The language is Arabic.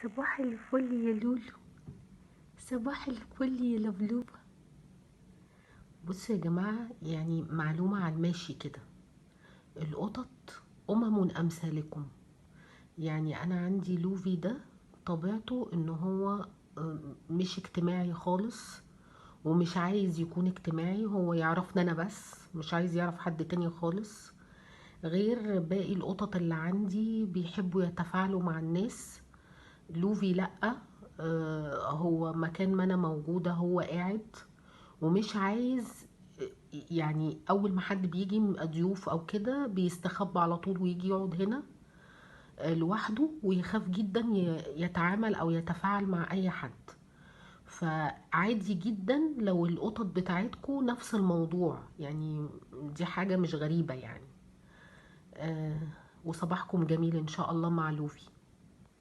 صباح الفل يا لولو. صباح الفل يا لبلوبة. بصوا يا جماعة، يعني معلومة على الماشي كده. القطط أمم أمثالكم. يعني أنا عندي لوفي ده طبيعته إن هو مش اجتماعي خالص، ومش عايز يكون اجتماعي. هو يعرفني أنا بس، مش عايز يعرف حد تاني خالص. غير باقي القطط اللي عندي بيحبوا يتفاعلوا مع الناس. لوفي لأ. هو مكان ما انا موجودة هو قاعد ومش عايز. يعني اول ما حد بيجي ضيوف او كده بيستخبى على طول ويجي يقعد هنا لوحده، ويخاف جدا يتعامل او يتفاعل مع اي حد. فعادي جدا لو القطط بتاعتكو نفس الموضوع، يعني دي حاجة مش غريبة يعني. وصباحكم جميل ان شاء الله مع لوفي.